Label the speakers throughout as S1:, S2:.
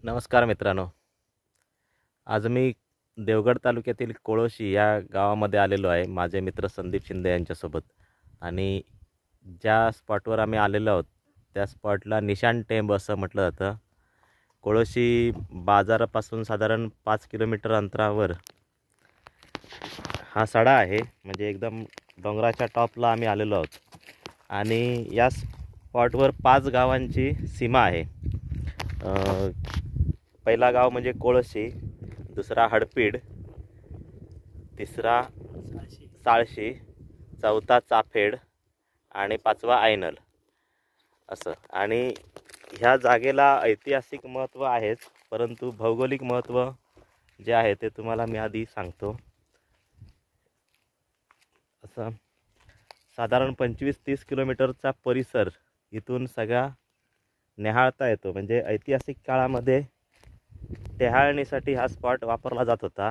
S1: नमस्कार मित्रांनो, आज मी देवगड तालुक्यातील कोळोशी या गावामध्ये आलेलो आहे माझे मित्र संदीप शिंदे यांच्यासोबत। आणि ज्या स्पॉटवर आम्ही आलेलो आहोत त्या स्पॉटला निशाण टेंब असं म्हटलं जातं। कोळोशी बाजारापासून साधारण 5 किलोमीटर अंतरावर हा सडा आहे, म्हणजे एकदम डोंगराच्या टॉपला आम्ही आलेलो आहोत। आणि या स्पॉटवर 5 गावांची सीमा आहे। पहिला गाव म्हणजे कोळशी, दुसरा हडपीड, तिसरा साळशी, चौथा चाफेड आणि पाचवा आयनल असं। आणि ह्या जागेला ऐतिहासिक महत्त्व आहेच, परंतु भौगोलिक महत्त्व जे आहे ते तुम्हाला मी आधी सांगतो। असं साधारण 25-30 किलोमीटरचा परिसर इथून सगळा निहाळता येतो। म्हणजे ऐतिहासिक काळामध्ये टेहाळणीसाठी हा स्पॉट वापरला जात होता।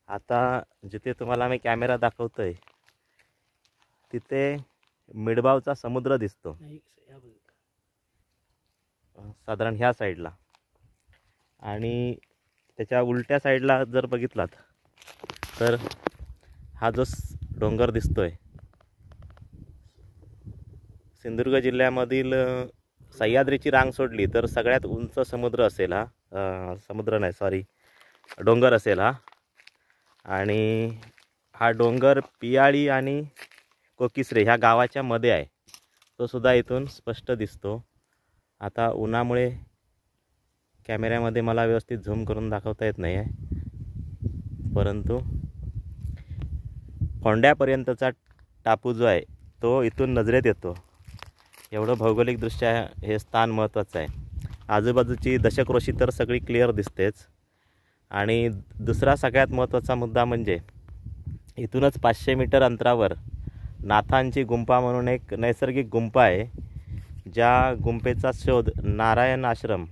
S1: आता जिथे तुम्हाला मी कॅमेरा दाखवतोय तिथे मिडबावचा समुद्र दिसतो, साधारण ह्या साईडला। आणि त्याच्या उलट्या साईडला जर बघितलात तर हा जो डोंगर दिसतोय, सिंधुदुर्ग जिल्ह्यामधील सह्याद्रीची रांग सोडली तर सगळ्यात उंच समुद्र असेल हा, समुद्र नाही सॉरी डोंगर असेल हा। आणि हा डोंगर पियाळी आणि कोकिसरे ह्या गावाच्या मध्ये आहे, तो सुद्धा इथून स्पष्ट दिसतो। आता उन्हामुळे कॅमेऱ्यामध्ये मला व्यवस्थित झूम करून दाखवता येत नाही आहे, परंतु फोंड्यापर्यंतचा टापू जो आहे तो इथून नजरेत येतो। एवढं भौगोलिकदृष्ट्या हे स्थान महत्त्वाचं आहे। आजूबाजूची दशक्रोशी तर सगळी क्लिअर दिसतेच। आणि दुसरा सगळ्यात महत्त्वाचा मुद्दा म्हणजे इथूनच 500 मीटर अंतरावर नाथांची गुंफा म्हणून एक नैसर्गिक गुंफा आहे, ज्या गुंफेचा शोध नारायण आश्रम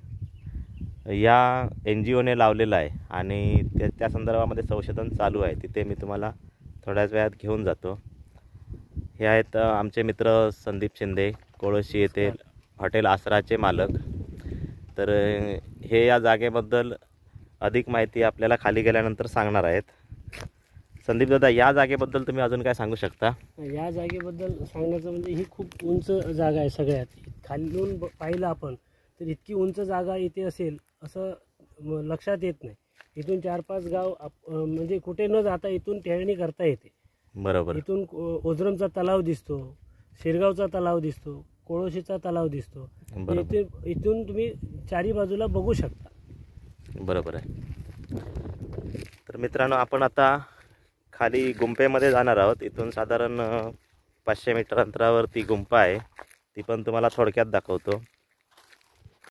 S1: या NGOने लावलेला आहे। आणि त्या संदर्भामध्ये संशोधन चालू आहे, तिथे मी तुम्हाला थोड्याच वेळात घेऊन जातो। हे आहेत आमचे मित्र संदीप शिंदे, कोळोशी येथे हॉटेल आसराचे मालक। तर हे या जागेबद्दल अधिक माहिती आपल्याला खाली गेल्यानंतर सांगणार आहेत। संदीप दादा, या जागेबद्दल तुम्ही अजून काय सांगू शकता?
S2: या जागेबद्दल सांगण्याचं म्हणजे ही खूप उंच जागा आहे। सगळ्यात खालून पाहिलं आपण तर इतकी उंच जागा इथे असेल असं लक्षात येत नाही। इथून 4-5 गाव म्हणजे कुठे न जाता इथून टेहळणी करता येते।
S1: बरोबर।
S2: इथून ओझरमचा तलाव दिसतो, शिरगावचा तलाव दिसतो, कोळोशीचा तलाव दिसतो। इथून तुम्ही चारी बाजूला बघू शकता।
S1: बरोबर आहे। तर मित्रांनो, आपण आता खाली गुंफेमध्ये जाणार आहोत। इथून साधारण 500 मीटर अंतरावर ती गुंफा आहे, ती पण तुम्हाला थोडक्यात दाखवतो।